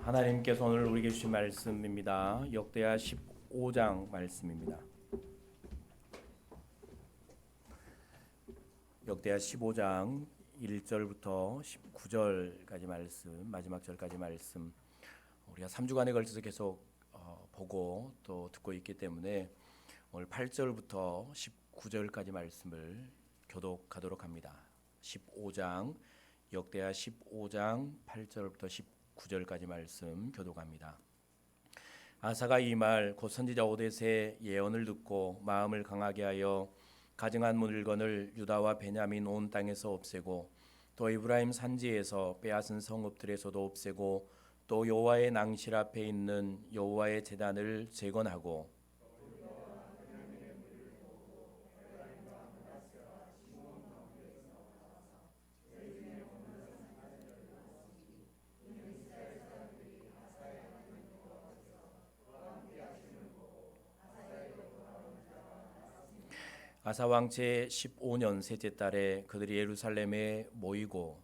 하나님께서 오늘 우리에게 주신 말씀입니다. 역대하 15장 말씀입니다. 역대하 15장 1절부터 19절까지 말씀, 마지막 절까지 말씀, 우리가 3주간에 걸쳐서 계속 보고 또 듣고 있기 때문에 오늘 8절부터 19절까지 말씀을 교독하도록 합니다. 15장, 역대하 15장 8절부터 19절까지 말씀 교독합니다. 아사가 이 말 곧 선지자 오뎃의 예언을 듣고 마음을 강하게 하여 가증한 물건을 유다와 베냐민 온 땅에서 없애고 또 에브라임 산지에서 빼앗은 성읍들에서도 없애고 또 여호와의 낭실 앞에 있는 여호와의 제단을 재건하고 아사 왕 제 15년 셋째 달에 그들이 예루살렘에 모이고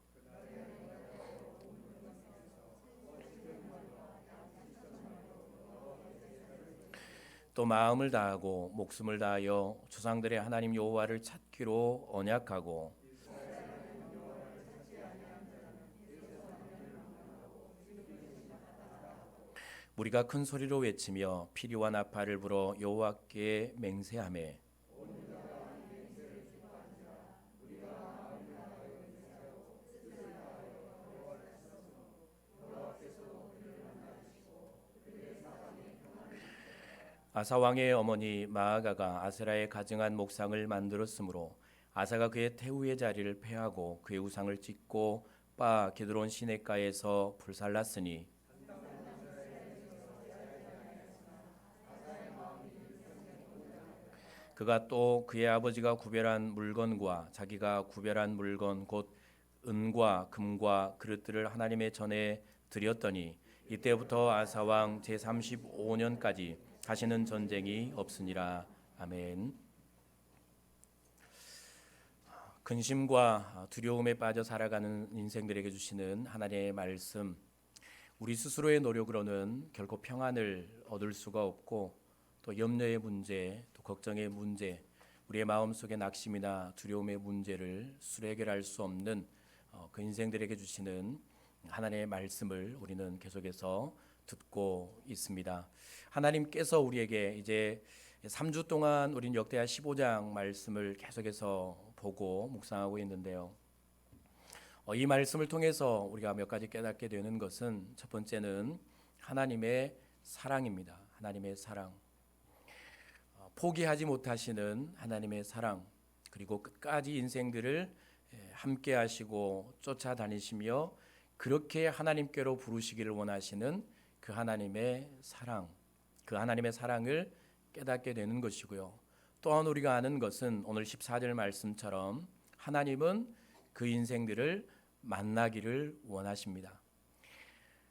또 마음을 다하고 목숨을 다하여 조상들의 하나님 여호와를 찾기로 언약하고 무리가 큰 소리로 외치며 피리와 나팔을 불어 여호와께 맹세하매 아사 왕의 어머니 마아가가 아세라의 가증한 목상을 만들었으므로 아사가 그의 태우의 자리를 폐하고 그의 우상을 찢고 바 게드론 시냇가에서 불살랐으니 그가 또 그의 아버지가 구별한 물건과 자기가 구별한 물건 곧 은과 금과 그릇들을 하나님의 전에 드렸더니 이때부터 아사 왕 제 35년까지 다시는 전쟁이 없으니라. 아멘. 근심과 두려움에 빠져 살아가는 인생들에게 주시는 하나님의 말씀, 우리 스스로의 노력으로는 결코 평안을 얻을 수가 없고 또 염려의 문제, 또 걱정의 문제, 우리의 마음속의 낙심이나 두려움의 문제를 스스로 해결할 수 없는 그 인생들에게 주시는 하나님의 말씀을 우리는 계속해서 듣고 있습니다. 하나님께서 우리에게 이제 3주 동안 우리는 역대하 15장 말씀을 계속해서 보고 묵상하고 있는데요. 이 말씀을 통해서 우리가 몇 가지 깨닫게 되는 것은 첫 번째는 하나님의 사랑입니다. 하나님의 사랑. 포기하지 못하시는 하나님의 사랑, 그리고 끝까지 인생들을 함께 하시고 쫓아다니시며 그렇게 하나님께로 부르시기를 원하시는 그 하나님의 사랑, 그 하나님의 사랑을 깨닫게 되는 것이고요. 또한 우리가 아는 것은 오늘 14절 말씀처럼 하나님은 그 인생들을 만나기를 원하십니다.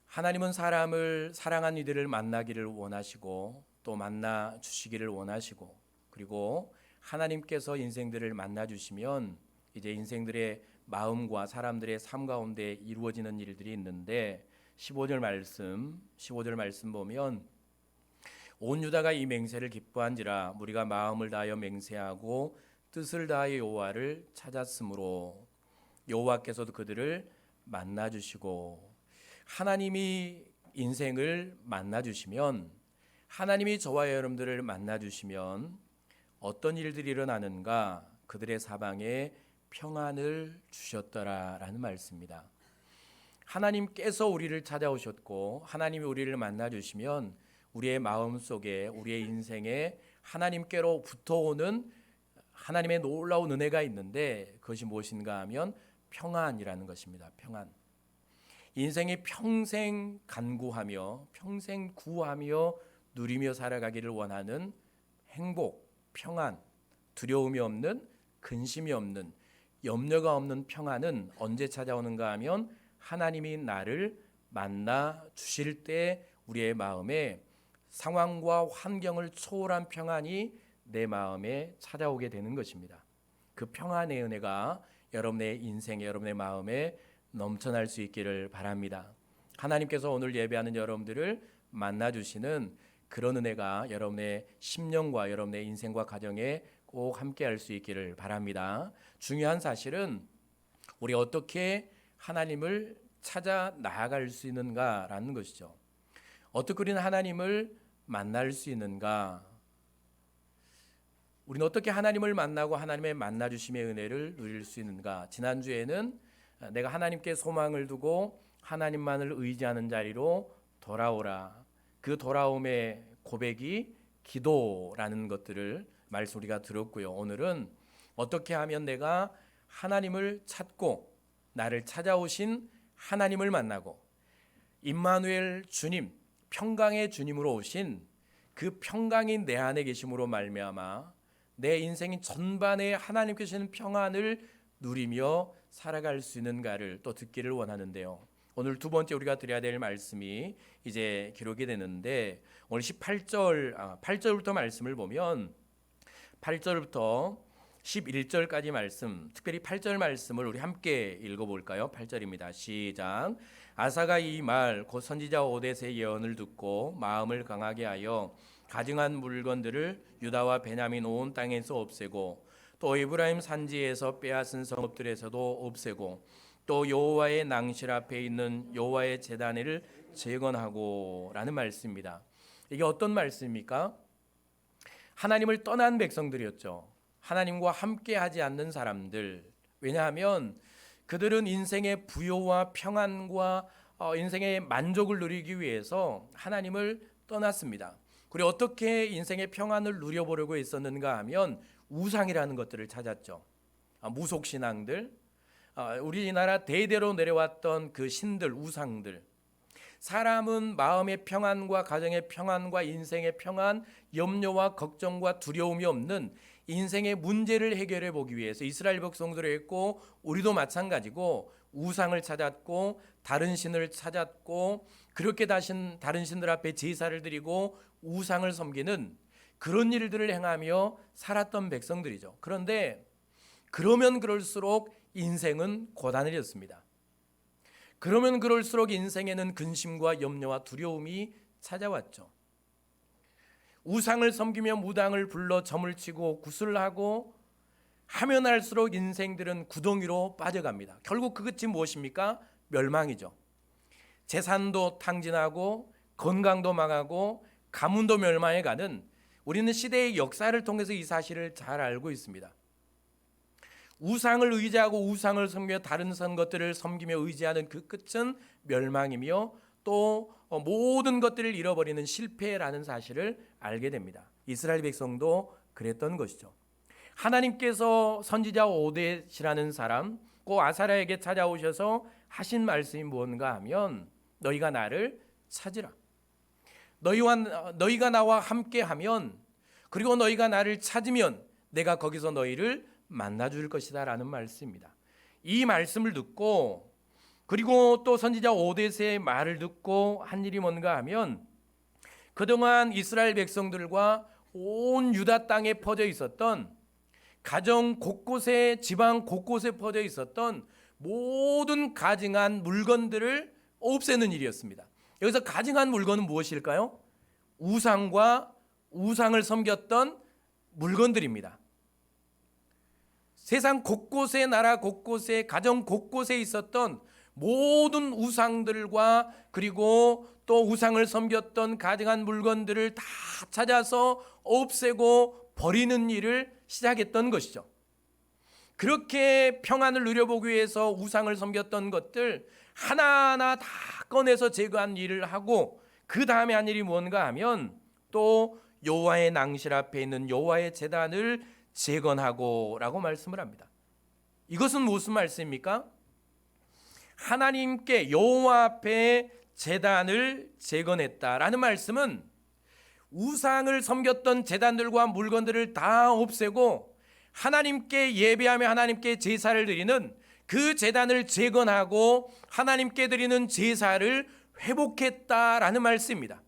하나님은 사람을 사랑한 이들을 만나기를 원하시고 또 만나 주시기를 원하시고, 그리고 하나님께서 인생들을 만나 주시면 이제 인생들의 마음과 사람들의 삶 가운데 이루어지는 일들이 있는데 15절 말씀 보면 온 유다가 이 맹세를 기뻐한지라 무리가 마음을 다하여 맹세하고 뜻을 다하여 여호와를 찾았으므로 여호와께서도 그들을 만나 주시고, 하나님이 인생을 만나 주시면, 하나님이 저와 여러분들을 만나 주시면 어떤 일들이 일어나는가? 그들의 사방에 평안을 주셨더라라는 말씀입니다. 하나님께서 우리를 찾아오셨고 하나님이 우리를 만나 주시면 우리의 마음 속에, 우리의 인생에 하나님께로 붙어오는 하나님의 놀라운 은혜가 있는데 그것이 무엇인가 하면 평안이라는 것입니다. 평안. 인생이 평생 간구하며 평생 구하며 누리며 살아가기를 원하는 행복, 평안, 두려움이 없는, 근심이 없는, 염려가 없는 평안은 언제 찾아오는가 하면 하나님이 나를 만나 주실 때 우리의 마음에 상황과 환경을 초월한 평안이 내 마음에 찾아오게 되는 것입니다. 그 평안의 은혜가 여러분의 인생에, 여러분의 마음에 넘쳐날 수 있기를 바랍니다. 하나님께서 오늘 예배하는 여러분들을 만나주시는 그런 은혜가 여러분의 심령과 여러분의 인생과 가정에 꼭 함께 할 수 있기를 바랍니다. 중요한 사실은 우리 어떻게 하나님을 찾아 나아갈 수 있는가라는 것이죠. 어떻게 우리는 하나님을 만날 수 있는가? 우리는 어떻게 하나님을 만나고 하나님의 만나주심의 은혜를 누릴 수 있는가? 지난주에는 내가 하나님께 소망을 두고 하나님만을 의지하는 자리로 돌아오라. 그 돌아옴의 고백이 기도라는 것들을 말씀 우리가 들었고요. 오늘은 어떻게 하면 내가 하나님을 찾고 나를 찾아오신 하나님을 만나고 임마누엘 주님, 평강의 주님으로 오신 그 평강이 내 안에 계심으로 말미암아 내 인생 전반에 하나님께서 주시는 평안을 누리며 살아갈 수 있는가를 또 듣기를 원하는데요. 오늘 두 번째 우리가 드려야 될 말씀이 이제 기록이 되는데 오늘 8절부터 말씀을 보면 8절부터 11절까지 말씀, 특별히 8절 말씀을 우리 함께 읽어볼까요? 8절입니다. 시작. 아사가 이 말 곧 선지자 오뎃의 예언을 듣고 마음을 강하게 하여 가증한 물건들을 유다와 베냐민 온 땅에서 없애고 또 에브라임 산지에서 빼앗은 성읍들에서도 없애고 또 여호와의 낭실 앞에 있는 여호와의 제단을 재건하고 라는 말씀입니다. 이게 어떤 말씀입니까? 하나님을 떠난 백성들이었죠. 하나님과 함께 하지 않는 사람들. 왜냐하면 그들은 인생의 부요와 평안과 인생의 만족을 누리기 위해서 하나님을 떠났습니다. 그리고 어떻게 인생의 평안을 누려보려고 했었는가 하면 우상이라는 것들을 찾았죠. 무속신앙들, 우리나라 대대로 내려왔던 그 신들, 우상들. 사람은 마음의 평안과 가정의 평안과 인생의 평안, 염려와 걱정과 두려움이 없는 인생의 문제를 해결해 보기 위해서 이스라엘 백성들이 했고 우리도 마찬가지고 우상을 찾았고 다른 신을 찾았고 그렇게 다른 신들 앞에 제사를 드리고 우상을 섬기는 그런 일들을 행하며 살았던 백성들이죠. 그런데 그러면 그럴수록 인생은 고단해졌습니다. 그러면 그럴수록 인생에는 근심과 염려와 두려움이 찾아왔죠. 우상을 섬기며 무당을 불러 점을 치고 구슬하고 하면 할수록 인생들은 구덩이로 빠져갑니다. 결국 그 끝이 무엇입니까? 멸망이죠. 재산도 탕진하고 건강도 망하고 가문도 멸망해 가는 우리는 시대의 역사를 통해서 이 사실을 잘 알고 있습니다. 우상을 의지하고 우상을 섬기며 다른 선 것들을 섬기며 의지하는 그 끝은 멸망이며 또 모든 것들을 잃어버리는 실패라는 사실을 알게 됩니다. 이스라엘 백성도 그랬던 것이죠. 하나님께서 선지자 오뎃이라는 사람 꼭 아사랴에게 찾아오셔서 하신 말씀이 무엇인가 하면 너희가 나를 찾으라. 너희가 나와 함께하면 그리고 너희가 나를 찾으면 내가 거기서 너희를 만나줄 것이다 라는 말씀입니다. 이 말씀을 듣고 그리고 또 선지자 오뎃의 말을 듣고 한 일이 뭔가 하면 그동안 이스라엘 백성들과 온 유다 땅에 퍼져 있었던 가정 곳곳에 지방 곳곳에 퍼져 있었던 모든 가증한 물건들을 없애는 일이었습니다. 여기서 가증한 물건은 무엇일까요? 우상과 우상을 섬겼던 물건들입니다. 세상 곳곳에 나라 곳곳에 가정 곳곳에 있었던 모든 우상들과 그리고 또 우상을 섬겼던 가증한 물건들을 다 찾아서 없애고 버리는 일을 시작했던 것이죠. 그렇게 평안을 누려보기 위해서 우상을 섬겼던 것들 하나하나 다 꺼내서 제거한 일을 하고 그 다음에 한 일이 뭔가 하면 또 여호와의 낭실 앞에 있는 여호와의 제단을 재건하고 라고 말씀을 합니다. 이것은 무슨 말씀입니까? 하나님께 여호와 앞에 제단을 재건했다라는 말씀은 우상을 섬겼던 제단들과 물건들을 다 없애고 하나님께 예배하며 하나님께 제사를 드리는 그 제단을 재건하고 하나님께 드리는 제사를 회복했다라는 말씀입니다.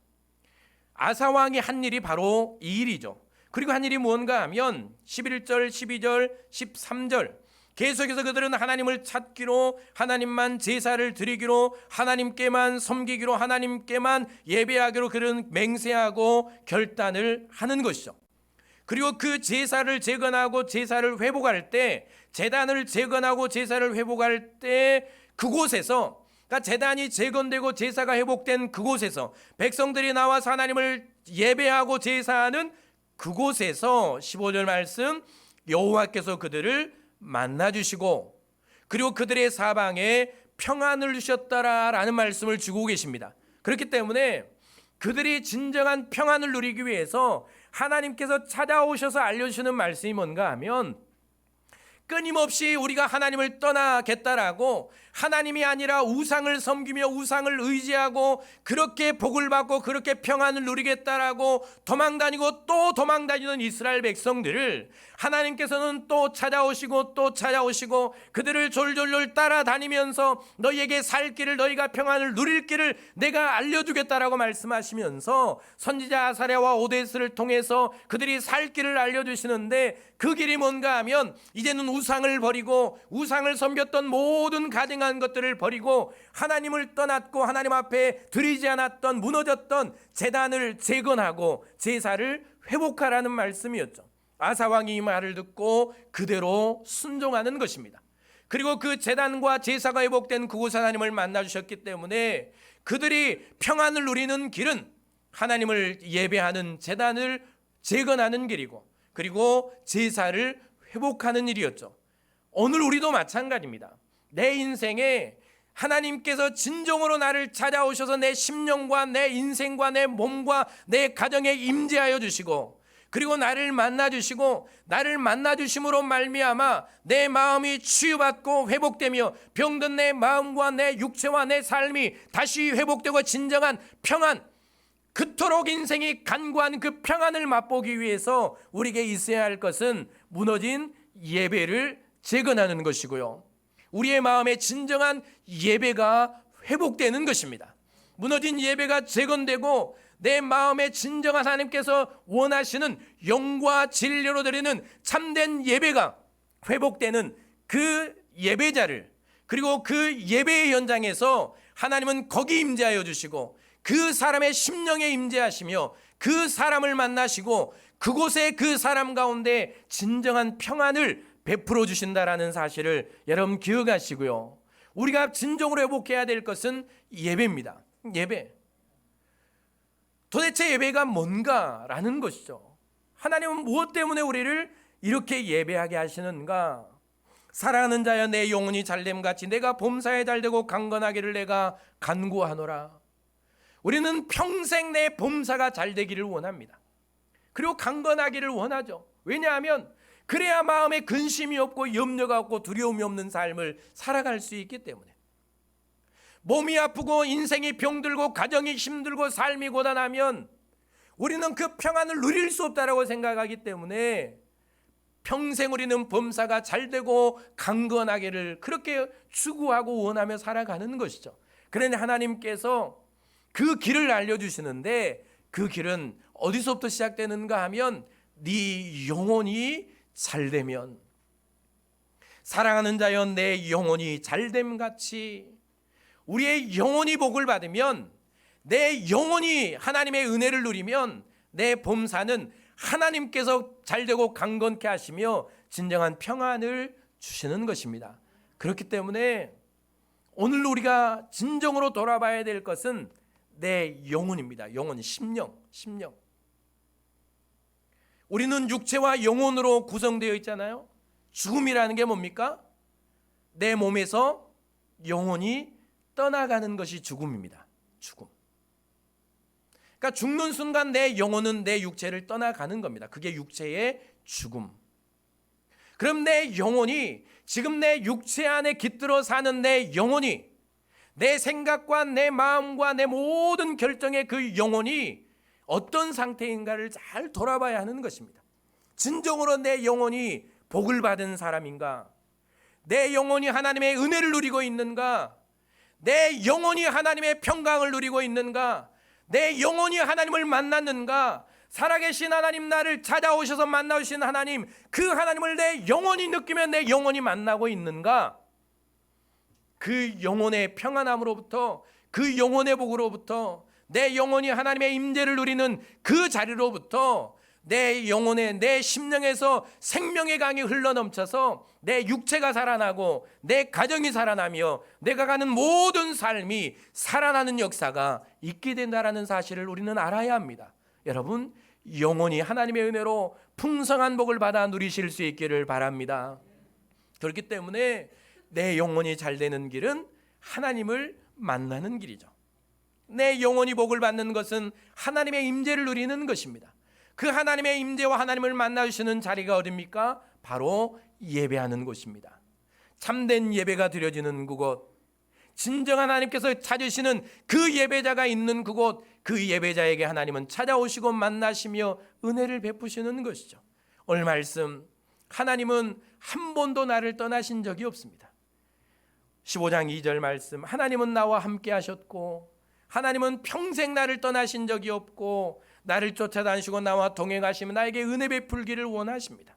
아사 왕이 한 일이 바로 이 일이죠. 그리고 한 일이 무언가 하면 11절, 12절, 13절 계속해서 그들은 하나님을 찾기로, 하나님만 제사를 드리기로, 하나님께만 섬기기로, 하나님께만 예배하기로 그들은 맹세하고 결단을 하는 것이죠. 그리고 그 제사를 재건하고 제사를 회복할 때, 제단을 재건하고 제사를 회복할 때 그곳에서, 그러니까 제단이 재건되고 제사가 회복된 그곳에서 백성들이 나와서 하나님을 예배하고 제사하는 그곳에서 15절 말씀, 여호와께서 그들을 만나주시고 그리고 그들의 사방에 평안을 주셨다라는 말씀을 주고 계십니다. 그렇기 때문에 그들이 진정한 평안을 누리기 위해서 하나님께서 찾아오셔서 알려주시는 말씀이 뭔가 하면, 끊임없이 우리가 하나님을 떠나겠다라고 하나님이 아니라 우상을 섬기며 우상을 의지하고 그렇게 복을 받고 그렇게 평안을 누리겠다라고 도망다니고 또 도망다니는 이스라엘 백성들을 하나님께서는 또 찾아오시고 또 찾아오시고 그들을 졸졸졸 따라다니면서 너희에게 살 길을, 너희가 평안을 누릴 길을 내가 알려주겠다라고 말씀하시면서 선지자 아사랴와 오데스를 통해서 그들이 살 길을 알려주시는데, 그 길이 뭔가 하면 이제는 우상을 버리고 우상을 섬겼던 모든 가증한 것들을 버리고 하나님을 떠났고 하나님 앞에 드리지 않았던 무너졌던 제단을 재건하고 제사를 회복하라는 말씀이었죠. 아사왕이 이 말을 듣고 그대로 순종하는 것입니다. 그리고 그 제단과 제사가 회복된 그곳 하나님을 만나주셨기 때문에 그들이 평안을 누리는 길은 하나님을 예배하는 제단을 재건하는 길이고 그리고 제사를 회복하는 일이었죠. 오늘 우리도 마찬가지입니다. 내 인생에 하나님께서 진정으로 나를 찾아오셔서 내 심령과 내 인생과 내 몸과 내 가정에 임재하여 주시고 그리고 나를 만나주시고 나를 만나주심으로 말미암아 내 마음이 치유받고 회복되며 병든 내 마음과 내 육체와 내 삶이 다시 회복되고 진정한 평안, 그토록 인생이 간구한 그 평안을 맛보기 위해서 우리에게 있어야 할 것은 무너진 예배를 재건하는 것이고요, 우리의 마음에 진정한 예배가 회복되는 것입니다. 무너진 예배가 재건되고 내 마음에 진정한 하나님께서 원하시는 영과 진리로 드리는 참된 예배가 회복되는 그 예배자를, 그리고 그 예배의 현장에서 하나님은 거기 임재하여 주시고 그 사람의 심령에 임재하시며 그 사람을 만나시고 그곳에 그 사람 가운데 진정한 평안을 베풀어 주신다라는 사실을 여러분 기억하시고요, 우리가 진정으로 회복해야 될 것은 예배입니다. 예배. 도대체 예배가 뭔가라는 것이죠. 하나님은 무엇 때문에 우리를 이렇게 예배하게 하시는가? 사랑하는 자여 내 영혼이 잘됨같이 내가 범사에 잘되고 강건하기를 내가 간구하노라. 우리는 평생 내 범사가 잘되기를 원합니다. 그리고 강건하기를 원하죠. 왜냐하면 그래야 마음에 근심이 없고 염려가 없고 두려움이 없는 삶을 살아갈 수 있기 때문에. 몸이 아프고 인생이 병들고 가정이 힘들고 삶이 고단하면 우리는 그 평안을 누릴 수 없다라고 생각하기 때문에 평생 우리는 범사가 잘되고 강건하기를 그렇게 추구하고 원하며 살아가는 것이죠. 그런데 하나님께서 그 길을 알려주시는데 그 길은 어디서부터 시작되는가 하면 네 영혼이 잘되면, 사랑하는 자여 내 영혼이 잘됨같이 우리의 영혼이 복을 받으면, 내 영혼이 하나님의 은혜를 누리면 내 범사는 하나님께서 잘되고 강건케 하시며 진정한 평안을 주시는 것입니다. 그렇기 때문에 오늘 우리가 진정으로 돌아봐야 될 것은 내 영혼입니다. 영혼, 심령. 우리는 육체와 영혼으로 구성되어 있잖아요. 죽음이라는 게 뭡니까? 내 몸에서 영혼이 떠나가는 것이 죽음입니다. 죽음. 그러니까 죽는 순간 내 영혼은 내 육체를 떠나가는 겁니다. 그게 육체의 죽음. 그럼 내 영혼이, 지금 내 육체 안에 깃들어 사는 내 영혼이, 내 생각과 내 마음과 내 모든 결정의 그 영혼이 어떤 상태인가를 잘 돌아봐야 하는 것입니다. 진정으로 내 영혼이 복을 받은 사람인가? 내 영혼이 하나님의 은혜를 누리고 있는가? 내 영혼이 하나님의 평강을 누리고 있는가? 내 영혼이 하나님을 만났는가? 살아계신 하나님, 나를 찾아오셔서 만나주신 하나님, 그 하나님을 내 영혼이 느끼며 내 영혼이 만나고 있는가? 그 영혼의 평안함으로부터, 그 영혼의 복으로부터, 내 영혼이 하나님의 임재를 누리는 그 자리로부터 내 영혼의, 내 심령에서 생명의 강이 흘러넘쳐서 내 육체가 살아나고 내 가정이 살아나며 내가 가는 모든 삶이 살아나는 역사가 있게 된다는 사실을 우리는 알아야 합니다. 여러분, 영혼이 하나님의 은혜로 풍성한 복을 받아 누리실 수 있기를 바랍니다. 그렇기 때문에 내 영혼이 잘 되는 길은 하나님을 만나는 길이죠. 내 영혼이 복을 받는 것은 하나님의 임재를 누리는 것입니다. 그 하나님의 임재와 하나님을 만나주시는 자리가 어디입니까? 바로 예배하는 곳입니다. 참된 예배가 드려지는 그곳, 진정한 하나님께서 찾으시는 그 예배자가 있는 그곳, 그 예배자에게 하나님은 찾아오시고 만나시며 은혜를 베푸시는 것이죠. 오늘 말씀, 하나님은 한 번도 나를 떠나신 적이 없습니다. 15장 2절 말씀, 하나님은 나와 함께 하셨고 하나님은 평생 나를 떠나신 적이 없고 나를 쫓아다니시고 나와 동행하시며 나에게 은혜 베풀기를 원하십니다.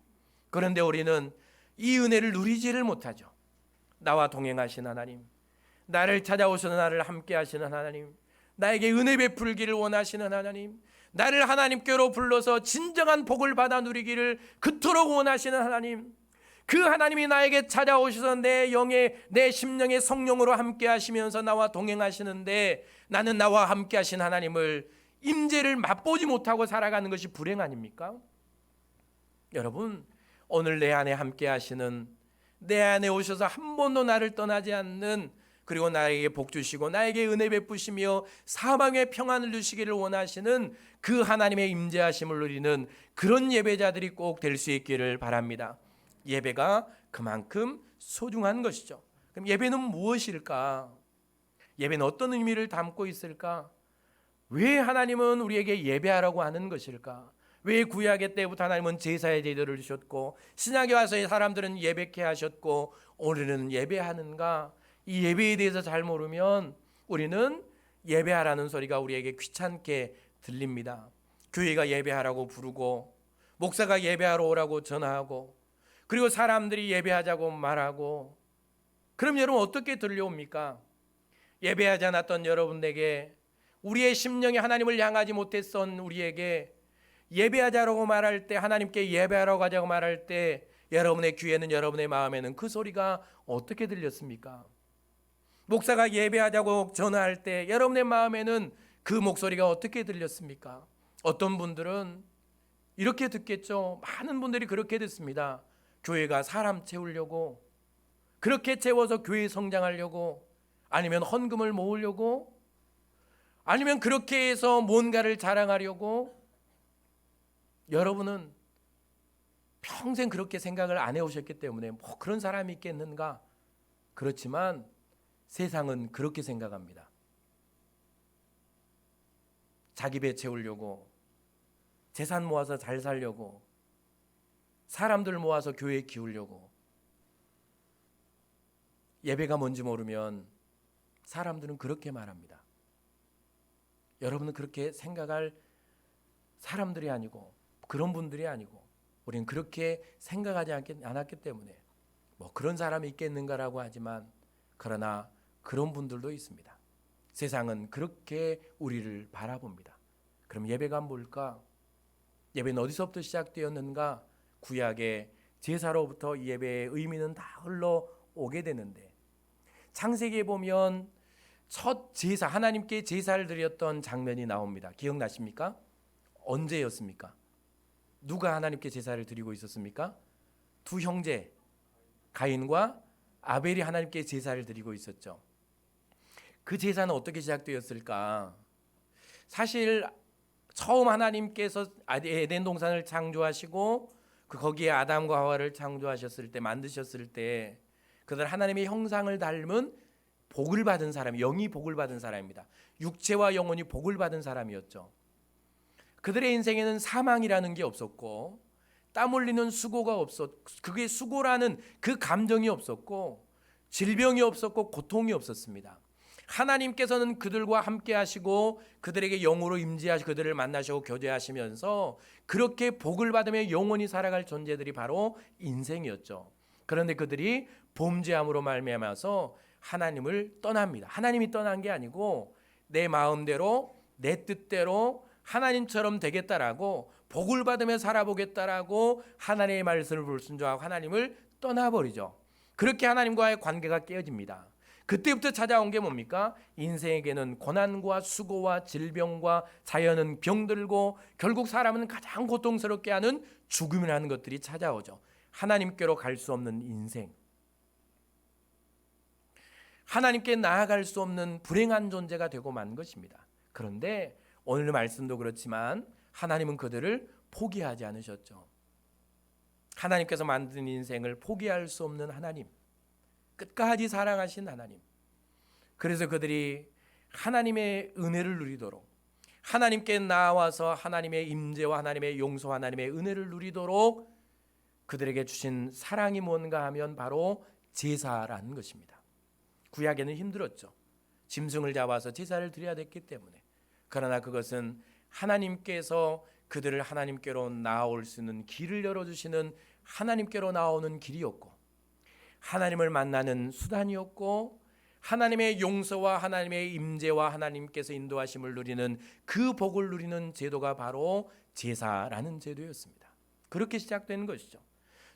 그런데 우리는 이 은혜를 누리지를 못하죠. 나와 동행하신 하나님, 나를 찾아오시는 나를 함께 하시는 하나님, 나에게 은혜 베풀기를 원하시는 하나님, 나를 하나님께로 불러서 진정한 복을 받아 누리기를 그토록 원하시는 하나님, 그 하나님이 나에게 찾아오셔서 내 영의, 내 심령의 성령으로 함께 하시면서 나와 동행하시는데 나는 나와 함께 하신 하나님을, 임재를 맛보지 못하고 살아가는 것이 불행 아닙니까? 여러분, 오늘 내 안에 함께 하시는, 내 안에 오셔서 한 번도 나를 떠나지 않는, 그리고 나에게 복 주시고 나에게 은혜 베푸시며 사방에 평안을 주시기를 원하시는 그 하나님의 임재하심을 누리는 그런 예배자들이 꼭 될 수 있기를 바랍니다. 예배가 그만큼 소중한 것이죠. 그럼 예배는 무엇일까? 예배는 어떤 의미를 담고 있을까? 왜 하나님은 우리에게 예배하라고 하는 것일까? 왜 구약의 때부터 하나님은 제사의 제도를 주셨고 신약에 와서 사람들은 예배케 하셨고 우리는 예배하는가? 이 예배에 대해서 잘 모르면 우리는 예배하라는 소리가 우리에게 귀찮게 들립니다. 교회가 예배하라고 부르고 목사가 예배하러 오라고 전화하고 그리고 사람들이 예배하자고 말하고, 그럼 여러분 어떻게 들려옵니까? 예배하지 않았던 여러분에게, 우리의 심령이 하나님을 향하지 못했던 우리에게 예배하자라고 말할 때, 하나님께 예배하러 가자고 말할 때 여러분의 귀에는, 여러분의 마음에는 그 소리가 어떻게 들렸습니까? 목사가 예배하자고 전화할 때 여러분의 마음에는 그 목소리가 어떻게 들렸습니까? 어떤 분들은 이렇게 듣겠죠. 많은 분들이 그렇게 듣습니다. 교회가 사람 채우려고, 그렇게 채워서 교회 성장하려고, 아니면 헌금을 모으려고, 아니면 그렇게 해서 뭔가를 자랑하려고. 여러분은 평생 그렇게 생각을 안 해오셨기 때문에 뭐 그런 사람이 있겠는가? 그렇지만 세상은 그렇게 생각합니다. 자기 배 채우려고, 재산 모아서 잘 살려고, 사람들 모아서 교회 키우려고. 예배가 뭔지 모르면 사람들은 그렇게 말합니다. 여러분은 그렇게 생각할 사람들이 아니고 그런 분들이 아니고 우리는 그렇게 생각하지 않았기 때문에 뭐 그런 사람이 있겠는가라고 하지만, 그러나 그런 분들도 있습니다. 세상은 그렇게 우리를 바라봅니다. 그럼 예배가 뭘까? 예배는 어디서부터 시작되었는가? 구약의 제사로부터 이 예배의 의미는 다 흘러오게 되는데, 창세기에 보면 첫 제사, 하나님께 제사를 드렸던 장면이 나옵니다. 기억나십니까? 언제였습니까? 누가 하나님께 제사를 드리고 있었습니까? 두 형제 가인과 아벨이 하나님께 제사를 드리고 있었죠. 그 제사는 어떻게 시작되었을까? 사실 처음 하나님께서 에덴 동산을 창조하시고 거기에 아담과 하와를 창조하셨을 때, 만드셨을 때 그들 하나님의 형상을 닮은 복을 받은 사람, 영이 복을 받은 사람입니다. 육체와 영혼이 복을 받은 사람이었죠. 그들의 인생에는 사망이라는 게 없었고 땀 흘리는 수고가 그게 수고라는 그 감정이 없었고 질병이 없었고 고통이 없었습니다. 하나님께서는 그들과 함께 하시고 그들에게 영으로 임재하시고 그들을 만나시고 교제하시면서 그렇게 복을 받으며 영원히 살아갈 존재들이 바로 인생이었죠. 그런데 그들이 범죄함으로 말미암아서 하나님을 떠납니다. 하나님이 떠난 게 아니고 내 마음대로 내 뜻대로 하나님처럼 되겠다라고 복을 받으며 살아보겠다라고 하나님의 말씀을 불순종하고 하나님을 떠나버리죠. 그렇게 하나님과의 관계가 깨어집니다. 그때부터 찾아온 게 뭡니까? 인생에게는 고난과 수고와 질병과 자연은 병들고 결국 사람은 가장 고통스럽게 하는 죽음이라는 것들이 찾아오죠. 하나님께로 갈 수 없는 인생, 하나님께 나아갈 수 없는 불행한 존재가 되고 만 것입니다. 그런데 오늘 말씀도 그렇지만 하나님은 그들을 포기하지 않으셨죠. 하나님께서 만든 인생을 포기할 수 없는 하나님, 끝까지 사랑하신 하나님. 그래서 그들이 하나님의 은혜를 누리도록, 하나님께 나와서 하나님의 임재와 하나님의 용서, 하나님의 은혜를 누리도록 그들에게 주신 사랑이 뭔가 하면 바로 제사라는 것입니다. 구약에는 힘들었죠. 짐승을 잡아서 제사를 드려야 됐기 때문에. 그러나 그것은 하나님께서 그들을 하나님께로 나올 수 있는 길을 열어주시는 하나님께로 나오는 길이었고, 하나님을 만나는 수단이었고, 하나님의 용서와 하나님의 임재와 하나님께서 인도하심을 누리는 그 복을 누리는 제도가 바로 제사라는 제도였습니다. 그렇게 시작된 것이죠.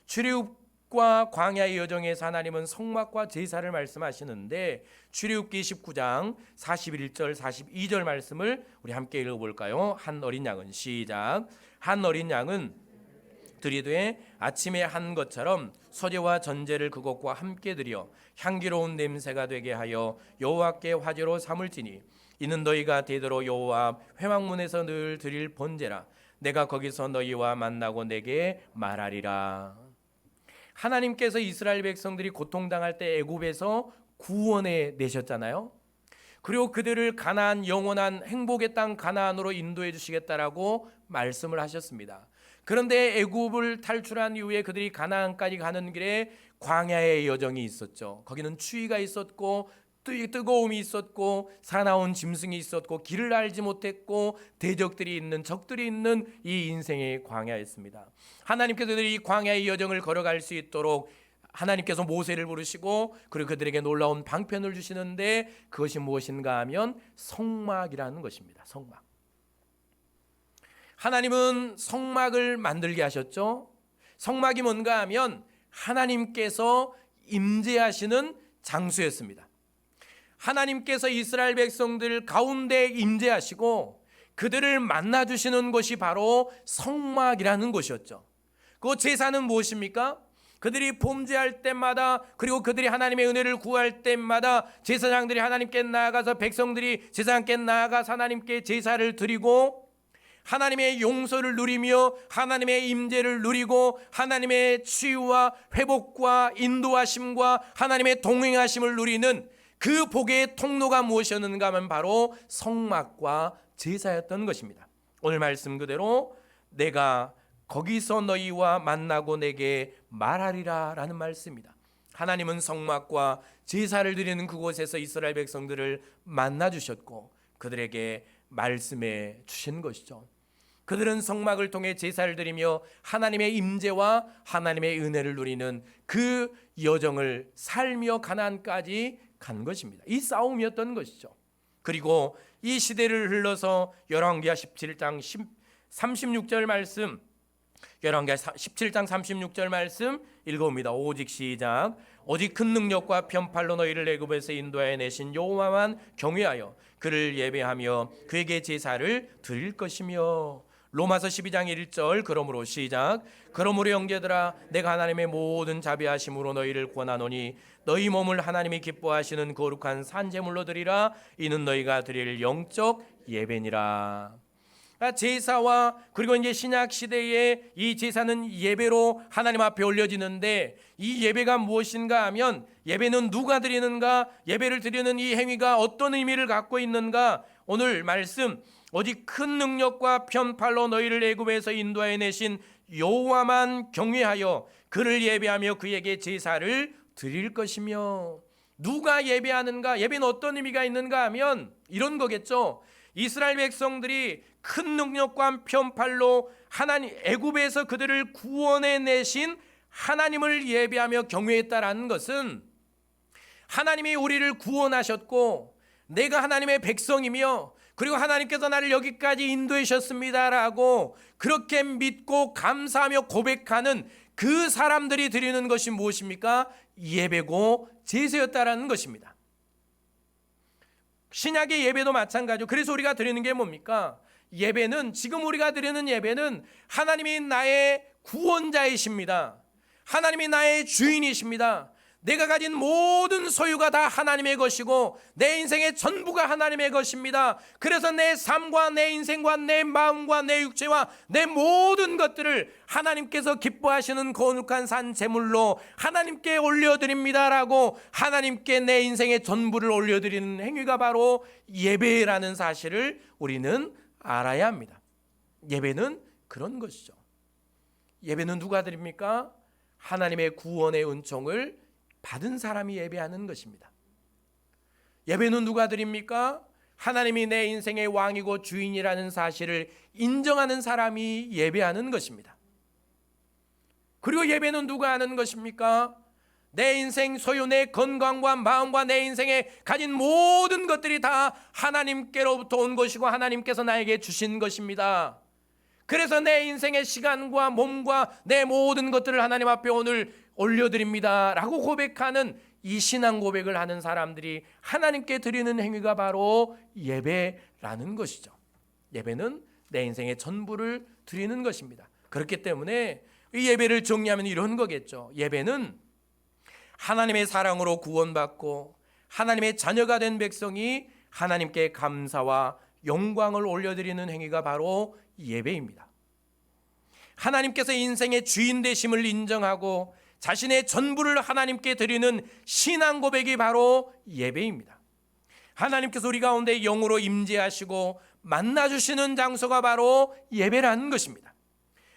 출애굽과 광야의 여정에서 하나님은 성막과 제사를 말씀하시는데 출애굽기 19장 41절 42절 말씀을 우리 함께 읽어볼까요? 한 어린 양은 시작. 한 어린 양은 드리되 아침에 한 것처럼 소제와 전제를 그것과 함께 드려 향기로운 냄새가 되게 하여 여호와께 화제로 삼을지니 이는 너희가 되도록 여호와 앞 회막문에서 늘 드릴 번제라. 내가 거기서 너희와 만나고 내게 말하리라. 하나님께서 이스라엘 백성들이 고통당할 때 애굽에서 구원해 내셨잖아요. 그리고 그들을 가나안, 영원한 행복의 땅 가나안으로 인도해 주시겠다라고 말씀을 하셨습니다. 그런데 애굽을 탈출한 이후에 그들이 가나안까지 가는 길에 광야의 여정이 있었죠. 거기는 추위가 있었고 뜨거움이 있었고 사나운 짐승이 있었고 길을 알지 못했고 대적들이 있는, 적들이 있는 이 인생의 광야였습니다. 하나님께서 이 광야의 여정을 걸어갈 수 있도록 하나님께서 모세를 부르시고 그리고 그들에게 놀라운 방편을 주시는데 그것이 무엇인가 하면 성막이라는 것입니다. 성막. 하나님은 성막을 만들게 하셨죠. 성막이 뭔가 하면 하나님께서 임재하시는 장소였습니다. 하나님께서 이스라엘 백성들 가운데 임재하시고 그들을 만나주시는 곳이 바로 성막이라는 곳이었죠. 그 제사는 무엇입니까? 그들이 범죄할 때마다 그리고 그들이 하나님의 은혜를 구할 때마다 제사장들이 하나님께 나아가서 백성들이 제사장께 나아가서 하나님께 제사를 드리고 하나님의 용서를 누리며 하나님의 임재를 누리고 하나님의 치유와 회복과 인도하심과 하나님의 동행하심을 누리는 그 복의 통로가 무엇이었는가 하면 바로 성막과 제사였던 것입니다. 오늘 말씀 그대로 내가 거기서 너희와 만나고 내게 말하리라 라는 말씀입니다. 하나님은 성막과 제사를 드리는 그곳에서 이스라엘 백성들을 만나 주셨고 그들에게 말씀해 주신 것이죠. 그들은 성막을 통해 제사를 드리며 하나님의 임재와 하나님의 은혜를 누리는 그 여정을 살며 가나안까지 간 것입니다. 이 싸움이었던 것이죠. 그리고 이 시대를 흘러서 열왕기하 17장 36절 말씀, 열왕기하 17장 36절 말씀 읽어봅니다. 오직 시작. 오직 큰 능력과 편팔로 너희를 애굽에서 인도하여 내신 여호와만 경외하여 그를 예배하며 그에게 제사를 드릴 것이며. 로마서 12장 1절 그러므로 시작. 그러므로 형제들아 내가 하나님의 모든 자비하심으로 너희를 권하노니 너희 몸을 하나님이 기뻐하시는 거룩한 산제물로 드리라. 이는 너희가 드릴 영적 예배니라. 제사와 그리고 이제 신약 시대에 이 제사는 예배로 하나님 앞에 올려지는데 이 예배가 무엇인가 하면 예배는 누가 드리는가, 예배를 드리는 이 행위가 어떤 의미를 갖고 있는가. 오늘 말씀 오직 큰 능력과 편팔로 너희를 애굽에서 인도하여 내신 여호와만 경외하여 그를 예배하며 그에게 제사를 드릴 것이며. 누가 예배하는가? 예배는 어떤 의미가 있는가 하면 이런 거겠죠. 이스라엘 백성들이 큰 능력과 편팔로 하나님 애굽에서 그들을 구원해 내신 하나님을 예배하며 경외했다라는 것은 하나님이 우리를 구원하셨고 내가 하나님의 백성이며 그리고 하나님께서 나를 여기까지 인도하셨습니다라고 그렇게 믿고 감사하며 고백하는 그 사람들이 드리는 것이 무엇입니까? 예배고 제사였다라는 것입니다. 신약의 예배도 마찬가지고 그래서 우리가 드리는 게 뭡니까? 예배는 지금 우리가 드리는 예배는 하나님이 나의 구원자이십니다. 하나님이 나의 주인이십니다. 내가 가진 모든 소유가 다 하나님의 것이고 내 인생의 전부가 하나님의 것입니다. 그래서 내 삶과 내 인생과 내 마음과 내 육체와 내 모든 것들을 하나님께서 기뻐하시는 거룩한 산 제물로 하나님께 올려드립니다라고 하나님께 내 인생의 전부를 올려드리는 행위가 바로 예배라는 사실을 우리는 알아야 합니다. 예배는 그런 것이죠. 예배는 누가 드립니까? 하나님의 구원의 은총을 받은 사람이 예배하는 것입니다. 예배는 누가 드립니까? 하나님이 내 인생의 왕이고 주인이라는 사실을 인정하는 사람이 예배하는 것입니다. 그리고 예배는 누가 하는 것입니까? 내 인생 소유, 내 건강과 마음과 내 인생에 가진 모든 것들이 다 하나님께로부터 온 것이고 하나님께서 나에게 주신 것입니다. 그래서 내 인생의 시간과 몸과 내 모든 것들을 하나님 앞에 오늘 올려드립니다 라고 고백하는 이 신앙 고백을 하는 사람들이 하나님께 드리는 행위가 바로 예배라는 것이죠. 예배는 내 인생의 전부를 드리는 것입니다. 그렇기 때문에 이 예배를 정리하면 이런 거겠죠. 예배는 하나님의 사랑으로 구원받고 하나님의 자녀가 된 백성이 하나님께 감사와 영광을 올려드리는 행위가 바로 예배입니다. 하나님께서 인생의 주인 되심을 인정하고 자신의 전부를 하나님께 드리는 신앙 고백이 바로 예배입니다. 하나님께서 우리 가운데 영으로 임재하시고 만나주시는 장소가 바로 예배라는 것입니다.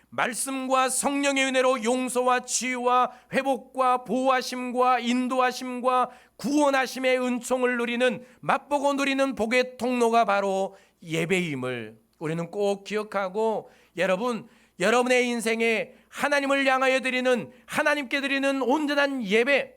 말씀과 성령의 은혜로 용서와 치유와 회복과 보호하심과 인도하심과 구원하심의 은총을 누리는 맛보고 누리는 복의 통로가 바로 예배임을 우리는 꼭 기억하고 여러분의 인생에 하나님을 향하여 드리는 하나님께 드리는 온전한 예배,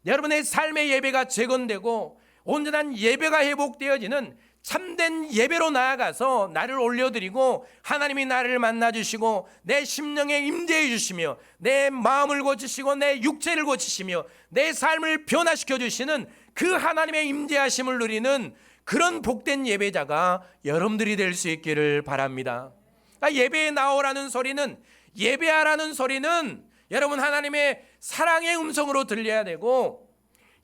여러분의 삶의 예배가 재건되고 온전한 예배가 회복되어지는 참된 예배로 나아가서 나를 올려드리고 하나님이 나를 만나주시고 내 심령에 임재해 주시며 내 마음을 고치시고 내 육체를 고치시며 내 삶을 변화시켜 주시는 그 하나님의 임재하심을 누리는 그런 복된 예배자가 여러분들이 될 수 있기를 바랍니다. 예배에 나오라는 소리는, 예배하라는 소리는 여러분 하나님의 사랑의 음성으로 들려야 되고,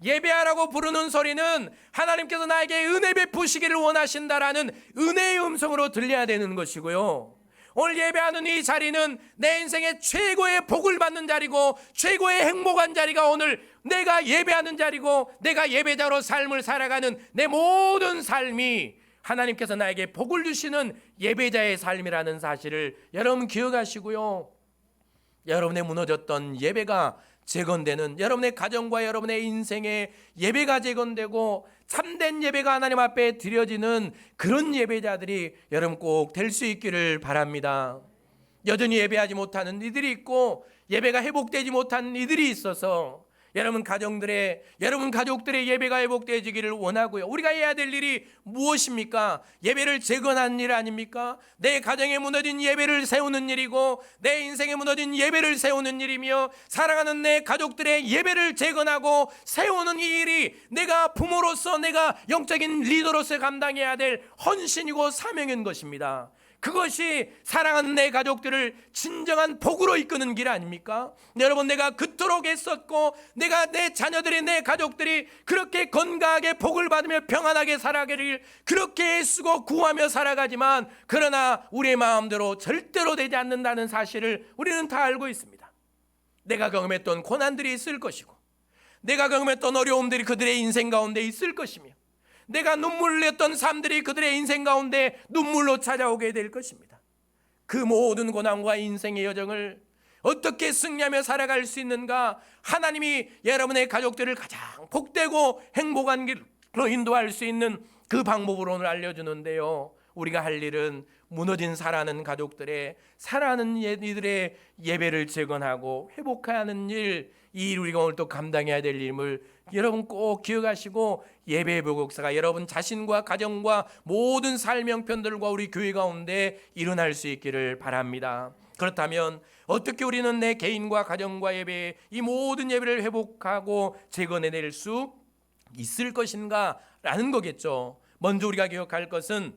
예배하라고 부르는 소리는 하나님께서 나에게 은혜 베푸시기를 원하신다라는 은혜의 음성으로 들려야 되는 것이고요. 오늘 예배하는 이 자리는 내 인생의 최고의 복을 받는 자리고 최고의 행복한 자리가 오늘 내가 예배하는 자리고, 내가 예배자로 삶을 살아가는 내 모든 삶이 하나님께서 나에게 복을 주시는 예배자의 삶이라는 사실을 여러분 기억하시고요. 여러분의 무너졌던 예배가 재건되는, 여러분의 가정과 여러분의 인생의 예배가 재건되고 참된 예배가 하나님 앞에 드려지는 그런 예배자들이 여러분 꼭 될 수 있기를 바랍니다. 여전히 예배하지 못하는 이들이 있고 예배가 회복되지 못하는 이들이 있어서 여러분 가족들의 예배가 회복되어지기를 원하고요. 우리가 해야 될 일이 무엇입니까? 예배를 재건하는 일 아닙니까? 내 가정에 무너진 예배를 세우는 일이고 내 인생에 무너진 예배를 세우는 일이며, 사랑하는 내 가족들의 예배를 재건하고 세우는 이 일이 내가 부모로서, 내가 영적인 리더로서 감당해야 될 헌신이고 사명인 것입니다. 그것이 사랑하는 내 가족들을 진정한 복으로 이끄는 길 아닙니까? 여러분, 내가 그토록 애썼고 내가 내 자녀들이, 내 가족들이 그렇게 건강하게 복을 받으며 평안하게 살아가기를 그렇게 애쓰고 구하며 살아가지만, 그러나 우리의 마음대로 절대로 되지 않는다는 사실을 우리는 다 알고 있습니다. 내가 경험했던 고난들이 있을 것이고 내가 경험했던 어려움들이 그들의 인생 가운데 있을 것이며, 내가 눈물을 냈던 삶들이 그들의 인생 가운데 눈물로 찾아오게 될 것입니다. 그 모든 고난과 인생의 여정을 어떻게 승리하며 살아갈 수 있는가? 하나님이 여러분의 가족들을 가장 복되고 행복한 길로 인도할 수 있는 그 방법을 오늘 알려주는데요, 우리가 할 일은 무너진 살아가는 가족들의 살아가는 이들의 예배를 재건하고 회복하는 일, 이 일 우리가 오늘 또 감당해야 될 일을 여러분 꼭 기억하시고, 예배 보복사가 여러분 자신과 가정과 모든 삶의 형편들과 우리 교회 가운데 일어날 수 있기를 바랍니다. 그렇다면 어떻게 우리는 내 개인과 가정과 예배, 이 모든 예배를 회복하고 재건해낼 수 있을 것인가 라는 거겠죠. 먼저 우리가 기억할 것은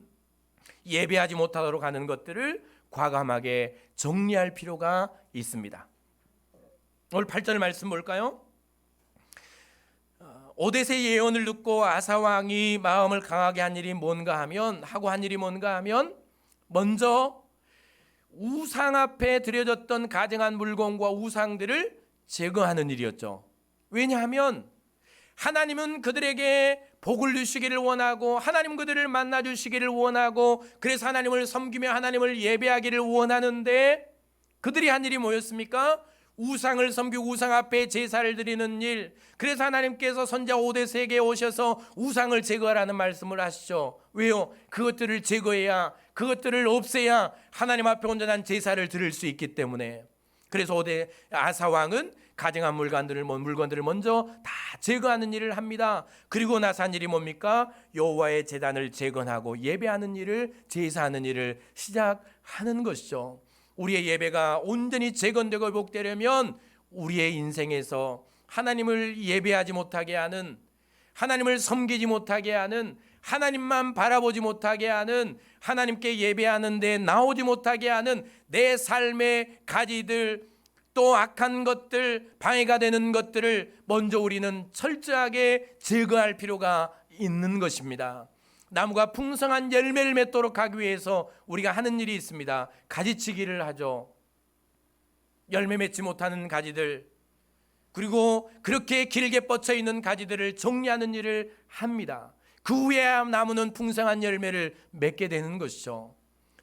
예배하지 못하도록 하는 것들을 과감하게 정리할 필요가 있습니다. 오늘 8절 말씀 볼까요? 오뎃의 예언을 듣고 아사왕이 마음을 강하게 한 일이 뭔가 하면 먼저 우상 앞에 드려졌던 가증한 물건과 우상들을 제거하는 일이었죠. 왜냐하면 하나님은 그들에게 복을 주시기를 원하고, 하나님 그들을 만나 주시기를 원하고, 그래서 하나님을 섬기며 하나님을 예배하기를 원하는데, 그들이 한 일이 뭐였습니까? 우상을 섬기고 우상 앞에 제사를 드리는 일. 그래서 하나님께서 선지자 오뎃에게 오셔서 우상을 제거하라는 말씀을 하시죠. 왜요? 그것들을 제거해야, 그것들을 없애야 하나님 앞에 온전한 제사를 드릴 수 있기 때문에. 그래서 아사왕은 가증한 물건들을 먼저 다 제거하는 일을 합니다. 그리고 나서 한 일이 뭡니까? 여호와의 제단을 재건하고 예배하는 일을, 제사하는 일을 시작하는 것이죠. 우리의 예배가 온전히 재건되고 회복되려면 우리의 인생에서 하나님을 예배하지 못하게 하는, 하나님을 섬기지 못하게 하는, 하나님만 바라보지 못하게 하는, 하나님께 예배하는 데 나오지 못하게 하는 내 삶의 가지들, 또 악한 것들, 방해가 되는 것들을 먼저 우리는 철저하게 제거할 필요가 있는 것입니다. 나무가 풍성한 열매를 맺도록 하기 위해서 우리가 하는 일이 있습니다. 가지치기를 하죠. 열매 맺지 못하는 가지들, 그리고 그렇게 길게 뻗쳐 있는 가지들을 정리하는 일을 합니다. 그 후에 나무는 풍성한 열매를 맺게 되는 것이죠.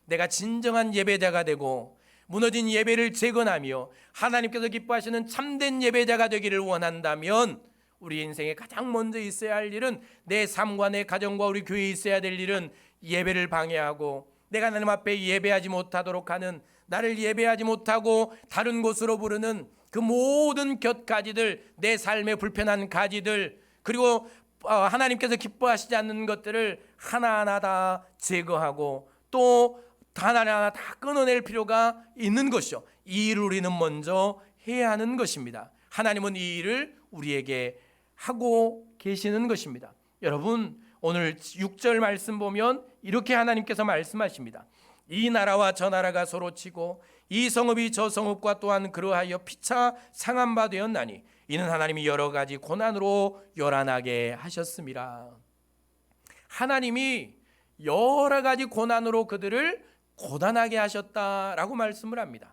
내가 진정한 예배자가 되고 무너진 예배를 재건하며 하나님께서 기뻐하시는 참된 예배자가 되기를 원한다면, 우리 인생에 가장 먼저 있어야 할 일은, 내 삶과 내 가정과 우리 교회에 있어야 될 일은 예배를 방해하고, 내가 하나님 앞에 예배하지 못하도록 하는, 나를 예배하지 못하고 다른 곳으로 부르는 그 모든 곁가지들, 내 삶의 불편한 가지들, 그리고 하나님께서 기뻐하시지 않는 것들을 하나하나 다 제거하고 또 하나하나 다 끊어낼 필요가 있는 것이죠. 이 일을 우리는 먼저 해야 하는 것입니다. 하나님은 이 일을 우리에게 하고 계시는 것입니다. 여러분, 오늘 6절 말씀 보면 이렇게 하나님께서 말씀하십니다. 이 나라와 저 나라가 서로 치고 이 성읍이 저 성읍과 또한 그러하여 피차 상한 바 되었나니 이는 하나님이 여러 가지 고난으로 요란하게 하셨습니다. 하나님이 여러 가지 고난으로 그들을 고단하게 하셨다라고 말씀을 합니다.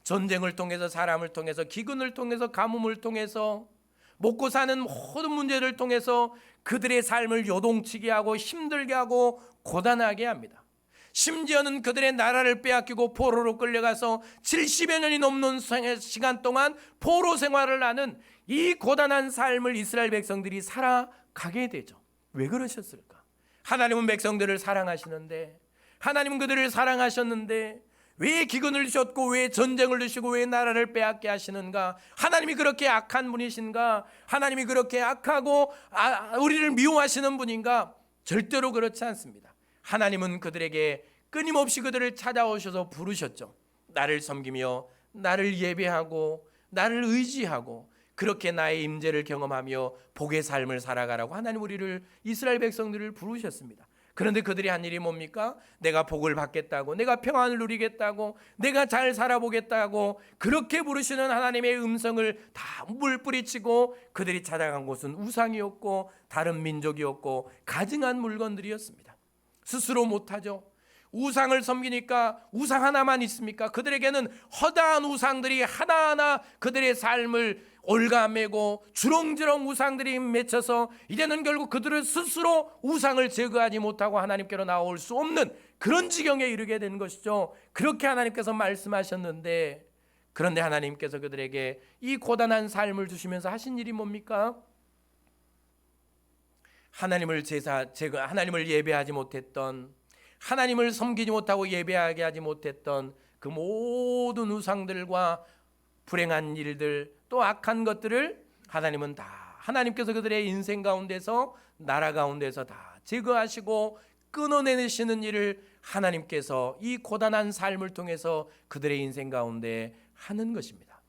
전쟁을 통해서, 사람을 통해서, 기근을 통해서, 가뭄을 통해서, 먹고 사는 모든 문제를 통해서 그들의 삶을 요동치게 하고 힘들게 하고 고단하게 합니다. 심지어는 그들의 나라를 빼앗기고 포로로 끌려가서 70여 년이 넘는 시간 동안 포로 생활을 하는 이 고단한 삶을 이스라엘 백성들이 살아가게 되죠. 왜 그러셨을까? 하나님은 백성들을 사랑하시는데, 하나님은 그들을 사랑하셨는데 왜 기근을 주셨고 왜 전쟁을 주시고 왜 나라를 빼앗게 하시는가? 하나님이 그렇게 악한 분이신가? 하나님이 그렇게 악하고 우리를 미워하시는 분인가? 절대로 그렇지 않습니다. 하나님은 그들에게 끊임없이 그들을 찾아오셔서 부르셨죠. 나를 섬기며 나를 예배하고 나를 의지하고 그렇게 나의 임재를 경험하며 복의 삶을 살아가라고 하나님 우리를, 이스라엘 백성들을 부르셨습니다. 그런데 그들이 한 일이 뭡니까? 내가 복을 받겠다고, 내가 평안을 누리겠다고, 내가 잘 살아보겠다고 그렇게 부르시는 하나님의 음성을 다 물뿌리치고 그들이 찾아간 곳은 우상이었고 다른 민족이었고 가증한 물건들이었습니다. 스스로 못하죠. 우상을 섬기니까 우상 하나만 있습니까? 그들에게는 허다한 우상들이 하나하나 그들의 삶을 올가매고 주렁주렁 우상들이 맺혀서 이제는 결국 그들을 스스로 우상을 제거하지 못하고 하나님께로 나올 수 없는 그런 지경에 이르게 되는 것이죠. 그렇게 하나님께서 말씀하셨는데, 그런데 하나님께서 그들에게 이 고단한 삶을 주시면서 하신 일이 뭡니까? 하나님을 하나님을 예배하지 못했던, 하나님을 섬기지 못하고 예배하게 하지 못했던 그 모든 우상들과 불행한 일들, 또 악한 것들을 하나님은 다, 하나님께서 그들의 인생 가운데서, 나라 가운데서 다 제거하시고 끊어내시는 일을 하나님께서 이 고단한 삶을 통해서 그들의 인생 가운데 하는 것입니다.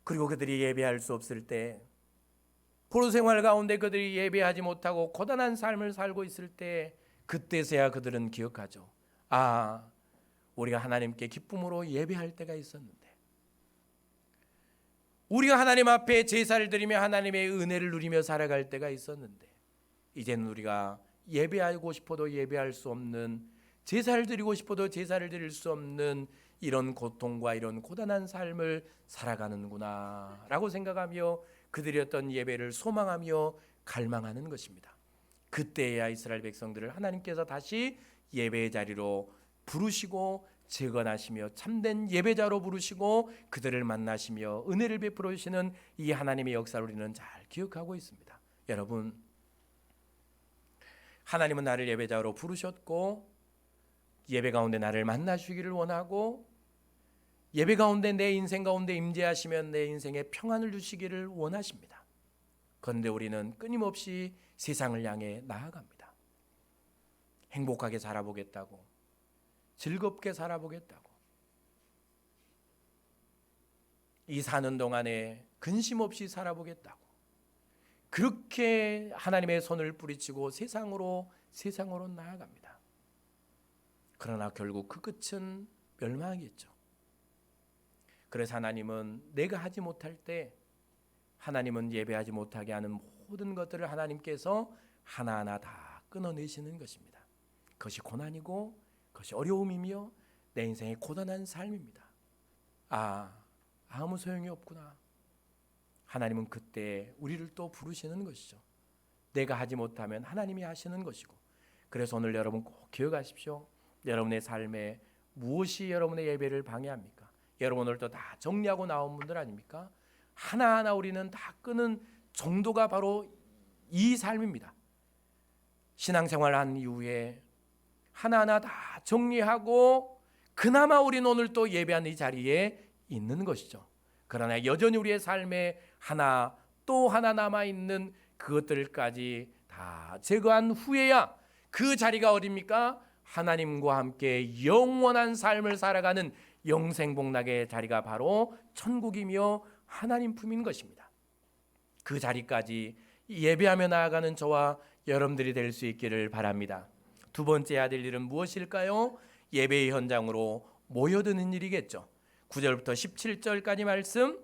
그리고 그들이 예배할 수 없을 때, 포로 생활 가운데 그들이 예배하지 못하고 고단한 삶을 살고 있을 때, 그때서야 그들은 기억하죠. 아, 우리가 하나님께 기쁨으로 예배할 때가 있었는데, 우리가 하나님 앞에 제사를 드리며 하나님의 은혜를 누리며 살아갈 때가 있었는데, 이제는 우리가 예배하고 싶어도 예배할 수 없는, 제사를 드리고 싶어도 제사를 드릴 수 없는 이런 고통과 이런 고단한 삶을 살아가는구나 라고 생각하며 그들이 어떤 예배를 소망하며 갈망하는 것입니다. 그때야 이스라엘 백성들을 하나님께서 다시 예배의 자리로 부르시고 재건하시며 참된 예배자로 부르시고 그들을 만나시며 은혜를 베풀어 주시는 이 하나님의 역사를 우리는 잘 기억하고 있습니다. 여러분, 하나님은 나를 예배자로 부르셨고 예배 가운데 나를 만나주기를 원하고 예배 가운데 내 인생 가운데 임재하시면 내 인생에 평안을 주시기를 원하십니다. 그런데 우리는 끊임없이 세상을 향해 나아갑니다. 행복하게 살아보겠다고, 즐겁게 살아보겠다고, 이 사는 동안에 근심 없이 살아보겠다고, 그렇게 하나님의 손을 뿌리치고 세상으로 나아갑니다. 그러나 결국 그 끝은 멸망이겠죠. 그래서 하나님은 내가 하지 못할 때, 하나님은 예배하지 못하게 하는 모든 것들을 하나님께서 하나하나 다 끊어내시는 것입니다. 그것이 고난이고 그것이 어려움이며 내 인생의 고단한 삶입니다. 아무 소용이 없구나. 하나님은 그때 우리를 또 부르시는 것이죠. 내가 하지 못하면 하나님이 하시는 것이고, 그래서 오늘 여러분 꼭 기억하십시오. 여러분의 삶에 무엇이 여러분의 예배를 방해합니까? 여러분 오늘 또 다 정리하고 나온 분들 아닙니까? 하나하나 우리는 다 끄는 정도가 바로 이 삶입니다. 신앙생활한 이후에 하나하나 다 정리하고 그나마 우리는 오늘 또 예배하는 이 자리에 있는 것이죠. 그러나 여전히 우리의 삶에 하나 또 하나 남아있는 그것들까지 다 제거한 후에야 그 자리가 어딥니까? 하나님과 함께 영원한 삶을 살아가는 영생복락의 자리가 바로 천국이며 하나님 품인 것입니다. 그 자리까지 예배하며 나아가는 저와 여러분들이 될 수 있기를 바랍니다. 두 번째 해야 될 일은 무엇일까요? 예배의 현장으로 모여드는 일이겠죠. 9절부터 17절까지 말씀,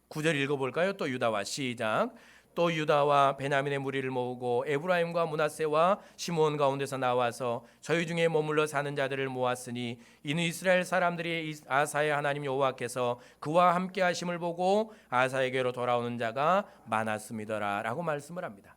9절 읽어볼까요? 또 유다와 시작. 또 유다와 베냐민의 무리를 모으고 에브라임과 므낫세와 시므온 가운데서 나와서 저희 중에 머물러 사는 자들을 모았으니 이는 이스라엘 사람들이 아사의 하나님 여호와께서 그와 함께 하심을 보고 아사에게로 돌아오는 자가 많았음이더라 라고 말씀을 합니다.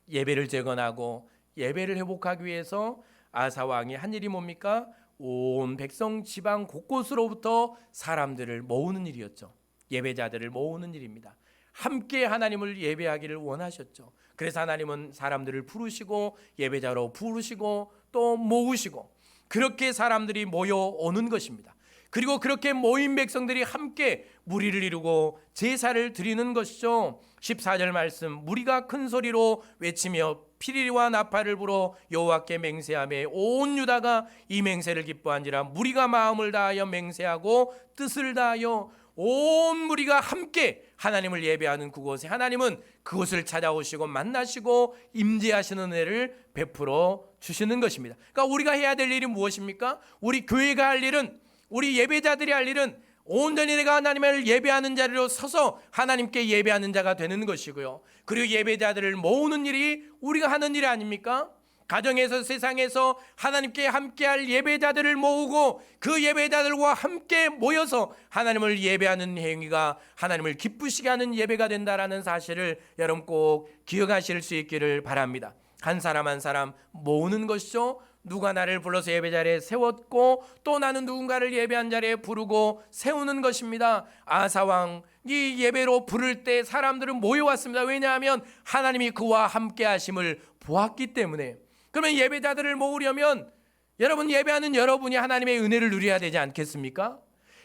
예배를 재건하고 예배를 회복하기 위해서 아사 왕이 한 일이 뭡니까? 온 백성 지방 곳곳으로부터 사람들을 모으는 일이었죠. 예배자들을 모으는 일입니다. 함께 하나님을 예배하기를 원하셨죠. 그래서 하나님은 사람들을 부르시고 예배자로 부르시고 또 모으시고 그렇게 사람들이 모여오는 것입니다. 그리고 그렇게 모인 백성들이 함께 무리를 이루고 제사를 드리는 것이죠. 14절 말씀, 무리가 큰 소리로 외치며 피리와 나팔을 불어 여호와께 맹세하며 온 유다가 이 맹세를 기뻐한지라. 무리가 마음을 다하여 맹세하고 뜻을 다하여 온 무리가 함께 하나님을 예배하는 그곳에 하나님은 그곳을 찾아오시고 만나시고 임재하시는 은혜를 베풀어 주시는 것입니다. 그러니까 우리가 해야 될 일이 무엇입니까? 우리 교회가 할 일은, 우리 예배자들이 할 일은 온전히 내가 하나님을 예배하는 자리로 서서 하나님께 예배하는 자가 되는 것이고요. 그리고 예배자들을 모으는 일이 우리가 하는 일이 아닙니까? 가정에서 세상에서 하나님께 함께할 예배자들을 모으고 그 예배자들과 함께 모여서 하나님을 예배하는 행위가 하나님을 기쁘시게 하는 예배가 된다라는 사실을 여러분 꼭 기억하실 수 있기를 바랍니다. 한 사람 한 사람 모으는 것이죠. 누가 나를 불러서 예배 자리에 세웠고 또 나는 누군가를 예배한 자리에 부르고 세우는 것입니다. 아사왕 이 예배로 부를 때 사람들은 모여왔습니다. 왜냐하면 하나님이 그와 함께 하심을 보았기 때문에. 그러면 예배자들을 모으려면 여러분 예배하는 여러분이 하나님의 은혜를 누려야 되지 않겠습니까?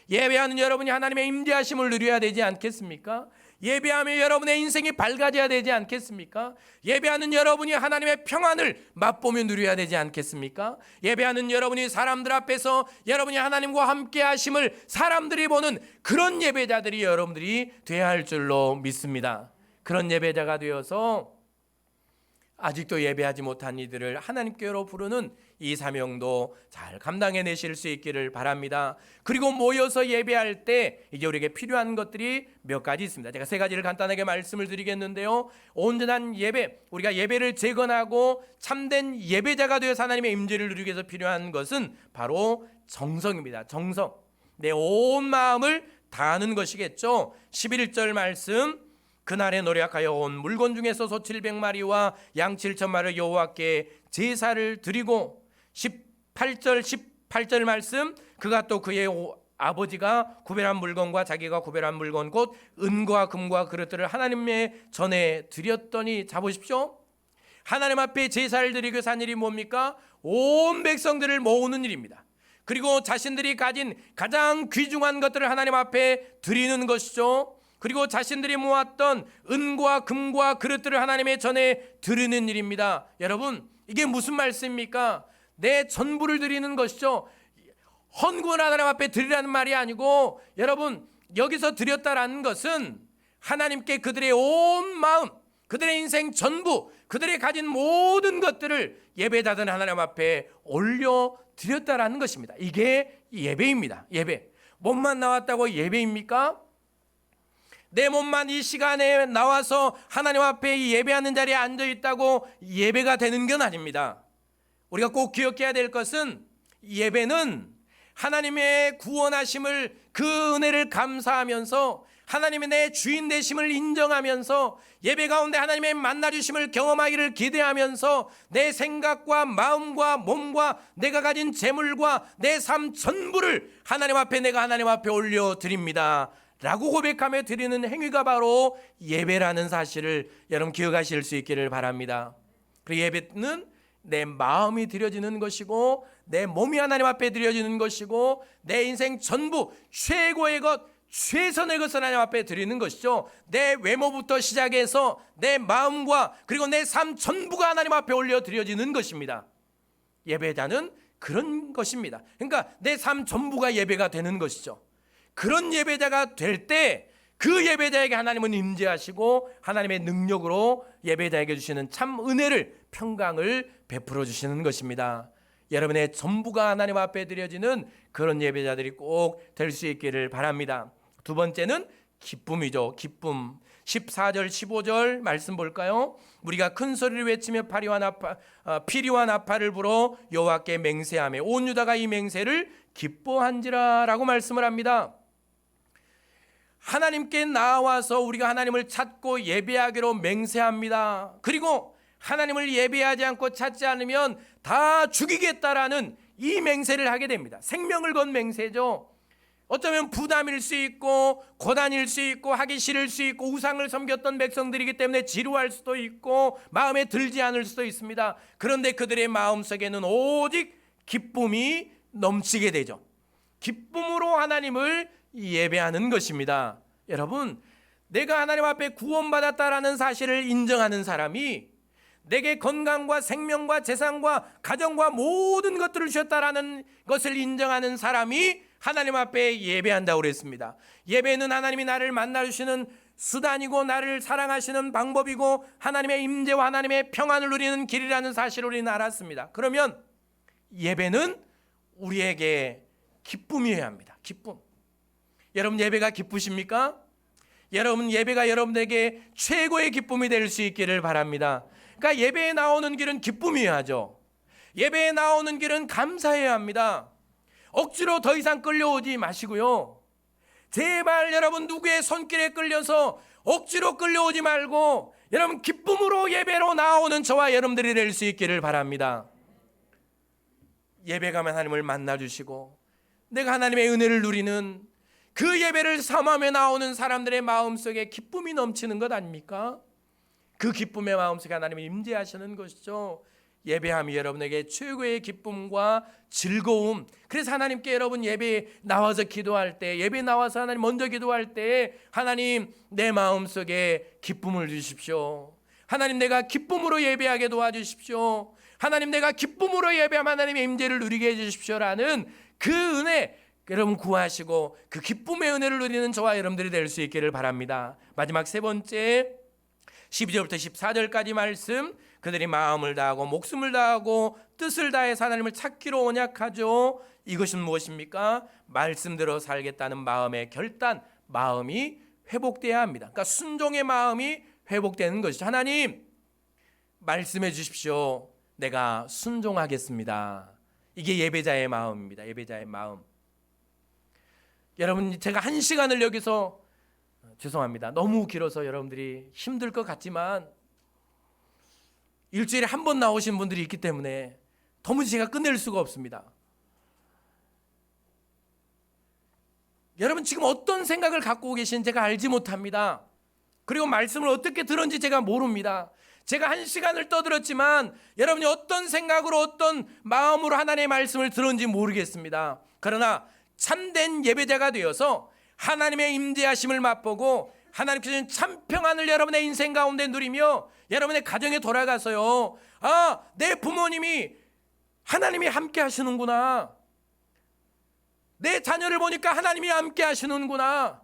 예배하는 여러분이 하나님의 임재하심을 누려야 되지 않겠습니까? 예배하며 여러분의 인생이 밝아져야 되지 않겠습니까? 예배하는 여러분이 하나님의 평안을 맛보며 누려야 되지 않겠습니까? 예배하는 여러분이 사람들 앞에서 여러분이 하나님과 함께 하심을 사람들이 보는 그런 예배자들이 여러분들이 되어야 할 줄로 믿습니다. 그런 예배자가 되어서 아직도 예배하지 못한 이들을 하나님께로 부르는 이 사명도 잘 감당해내실 수 있기를 바랍니다. 그리고 모여서 예배할 때 이제 우리에게 필요한 것들이 몇 가지 있습니다. 제가 세 가지를 간단하게 말씀을 드리겠는데요. 온전한 예배, 우리가 예배를 재건하고 참된 예배자가 되어서 하나님의 임재를 누리기 위해서 필요한 것은 바로 정성입니다. 정성, 내 온 마음을 다하는 것이겠죠. 11절 말씀, 그날에 노력하여 온 물건 중에서 소 700마리와 양 7,000마리를 여호와께 제사를 드리고 18절 말씀, 그가 또 그의 아버지가 구별한 물건과 자기가 구별한 물건 곧 은과 금과 그릇들을 하나님의 전에 드렸더니, 자 보십시오. 하나님 앞에 제사를 드리기 위해서 한 일이 뭡니까? 온 백성들을 모으는 일입니다. 그리고 자신들이 가진 가장 귀중한 것들을 하나님 앞에 드리는 것이죠. 그리고 자신들이 모았던 은과 금과 그릇들을 하나님의 전에 드리는 일입니다. 여러분, 이게 무슨 말씀입니까? 내 전부를 드리는 것이죠. 헌금을 하나님 앞에 드리라는 말이 아니고, 여러분 여기서 드렸다라는 것은 하나님께 그들의 온 마음, 그들의 인생 전부, 그들이 가진 모든 것들을 예배자들 하나님 앞에 올려 드렸다라는 것입니다. 이게 예배입니다. 예배. 몸만 나왔다고 예배입니까? 내 몸만 이 시간에 나와서 하나님 앞에 예배하는 자리에 앉아 있다고 예배가 되는 건 아닙니다. 우리가 꼭 기억해야 될 것은 예배는 하나님의 구원하심을, 그 은혜를 감사하면서 하나님의 내 주인 되심을 인정하면서 예배 가운데 하나님의 만나주심을 경험하기를 기대하면서 내 생각과 마음과 몸과 내가 가진 재물과 내 삶 전부를 하나님 앞에, 내가 하나님 앞에 올려드립니다 라고 고백하며 드리는 행위가 바로 예배라는 사실을 여러분 기억하실 수 있기를 바랍니다. 그 예배는 내 마음이 드려지는 것이고, 내 몸이 하나님 앞에 드려지는 것이고, 내 인생 전부 최고의 것, 최선의 것을 하나님 앞에 드리는 것이죠. 내 외모부터 시작해서 내 마음과 그리고 내 삶 전부가 하나님 앞에 올려 드려지는 것입니다. 예배자는 그런 것입니다. 그러니까 내 삶 전부가 예배가 되는 것이죠. 그런 예배자가 될 때 그 예배자에게 하나님은 임재하시고 하나님의 능력으로 예배자에게 주시는 참 은혜를, 평강을 베풀어 주시는 것입니다. 여러분의 전부가 하나님 앞에 드려지는 그런 예배자들이 꼭 될 수 있기를 바랍니다. 두 번째는 기쁨이죠. 기쁨. 14절 15절 말씀 볼까요? 우리가 큰 소리를 외치며 피리와 나팔을 불어 여호와께 맹세하며 온 유다가 이 맹세를 기뻐한지라 라고 말씀을 합니다. 하나님께 나와서 우리가 하나님을 찾고 예배하기로 맹세합니다. 그리고 하나님을 예배하지 않고 찾지 않으면 다 죽이겠다라는 이 맹세를 하게 됩니다. 생명을 건 맹세죠. 어쩌면 부담일 수 있고 고단일 수 있고 하기 싫을 수 있고 우상을 섬겼던 백성들이기 때문에 지루할 수도 있고 마음에 들지 않을 수도 있습니다. 그런데 그들의 마음속에는 오직 기쁨이 넘치게 되죠. 기쁨으로 하나님을 예배하는 것입니다. 여러분, 내가 하나님 앞에 구원받았다라는 사실을 인정하는 사람이, 내게 건강과 생명과 재산과 가정과 모든 것들을 주셨다라는 것을 인정하는 사람이 하나님 앞에 예배한다고 그랬습니다. 예배는 하나님이 나를 만나주시는 수단이고 나를 사랑하시는 방법이고 하나님의 임재와 하나님의 평안을 누리는 길이라는 사실을 우리는 알았습니다. 그러면 예배는 우리에게 기쁨이어야 합니다. 기쁨. 여러분 예배가 기쁘십니까? 여러분 예배가 여러분에게 최고의 기쁨이 될 수 있기를 바랍니다. 그러니까 예배에 나오는 길은 기쁨이어야죠. 예배에 나오는 길은 감사해야 합니다. 억지로 더 이상 끌려오지 마시고요. 제발 여러분 누구의 손길에 끌려서 억지로 끌려오지 말고 여러분 기쁨으로 예배로 나오는 저와 여러분들이 될 수 있기를 바랍니다. 예배 가면 하나님을 만나주시고 내가 하나님의 은혜를 누리는 그 예배를 삼하며 나오는 사람들의 마음속에 기쁨이 넘치는 것 아닙니까? 그 기쁨의 마음속에 하나님이 임재하시는 것이죠. 예배함이 여러분에게 최고의 기쁨과 즐거움. 그래서 하나님께 여러분 예배에 나와서 기도할 때, 예배에 나와서 하나님 먼저 기도할 때 하나님 내 마음속에 기쁨을 주십시오. 하나님 내가 기쁨으로 예배하게 도와주십시오. 하나님 내가 기쁨으로 예배하면 하나님의 임재를 누리게 해주십시오라는 그 은혜 여러분 구하시고 그 기쁨의 은혜를 누리는 저와 여러분들이 될 수 있기를 바랍니다. 마지막 세 번째 12절부터 14절까지 말씀, 그들이 마음을 다하고 목숨을 다하고 뜻을 다해서 하나님을 찾기로 언약하죠. 이것은 무엇입니까? 말씀대로 살겠다는 마음의 결단, 마음이 회복돼야 합니다. 그러니까 순종의 마음이 회복되는 것이죠. 하나님 말씀해 주십시오. 내가 순종하겠습니다. 이게 예배자의 마음입니다. 예배자의 마음. 여러분 제가 1시간을 여기서 죄송합니다. 너무 길어서 여러분들이 힘들 것 같지만 일주일에 한 번 나오신 분들이 있기 때문에 도무지 제가 끝낼 수가 없습니다. 여러분 지금 어떤 생각을 갖고 계신지 제가 알지 못합니다. 그리고 말씀을 어떻게 들었는지 제가 모릅니다. 제가 1시간을 떠들었지만 여러분이 어떤 생각으로 어떤 마음으로 하나님의 말씀을 들었는지 모르겠습니다. 그러나 참된 예배자가 되어서 하나님의 임재하심을 맛보고 하나님께서 주신 참 평안을 여러분의 인생 가운데 누리며 여러분의 가정에 돌아가서요, 아, 내 부모님이 하나님이 함께 하시는구나, 내 자녀를 보니까 하나님이 함께 하시는구나,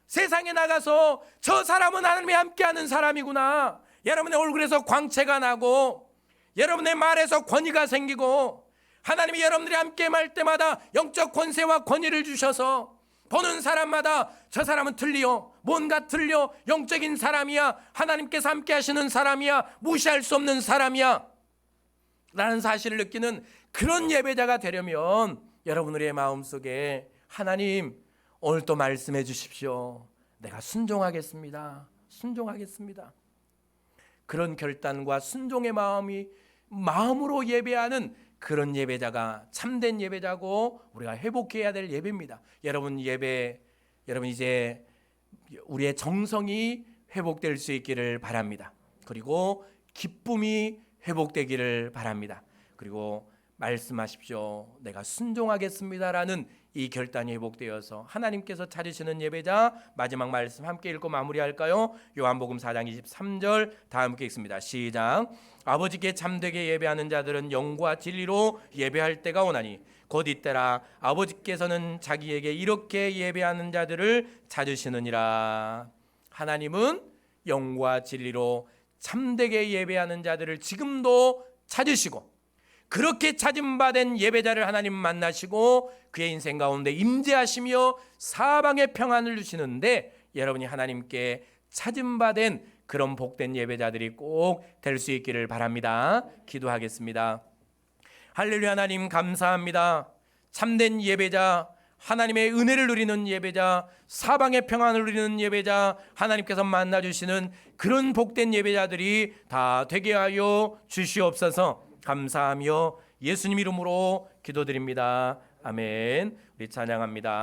세상에 나가서 저 사람은 하나님이 함께 하는 사람이구나, 여러분의 얼굴에서 광채가 나고 여러분의 말에서 권위가 생기고 하나님이 여러분들이 함께 말 때마다 영적 권세와 권위를 주셔서 보는 사람마다 저 사람은 틀려, 뭔가 틀려, 영적인 사람이야, 하나님께서 함께 하시는 사람이야, 무시할 수 없는 사람이야 라는 사실을 느끼는 그런 예배자가 되려면 여러분들의 마음속에 하나님 오늘 또 말씀해 주십시오. 내가 순종하겠습니다. 순종하겠습니다. 그런 결단과 순종의 마음으로 예배하는 그런 예배자가 참된 예배자고 우리가 회복해야 될 예배입니다. 여러분 이제 우리의 정성이 회복될 수 있기를 바랍니다. 그리고 기쁨이 회복되기를 바랍니다. 그리고 말씀하십시오. 내가 순종하겠습니다라는 이 결단이 회복되어서 하나님께서 찾으시는 예배자, 마지막 말씀 함께 읽고 마무리할까요? 요한복음 4장 23절 다 함께 읽습니다. 시작. 아버지께 참되게 예배하는 자들은 영과 진리로 예배할 때가 오나니 곧 이때라 아버지께서는 자기에게 이렇게 예배하는 자들을 찾으시느니라. 하나님은 영과 진리로 참되게 예배하는 자들을 지금도 찾으시고 그렇게 찾음받은 예배자를 하나님 만나시고 그의 인생 가운데 임재하시며 사방에 평안을 주시는데 여러분이 하나님께 찾음받은 그런 복된 예배자들이 꼭 될 수 있기를 바랍니다. 기도하겠습니다. 할렐루야. 하나님 감사합니다. 참된 예배자, 하나님의 은혜를 누리는 예배자, 사방의 평안을 누리는 예배자, 하나님께서 만나주시는 그런 복된 예배자들이 다 되게 하여 주시옵소서. 감사하며 예수님 이름으로 기도드립니다. 아멘. 우리 찬양합니다.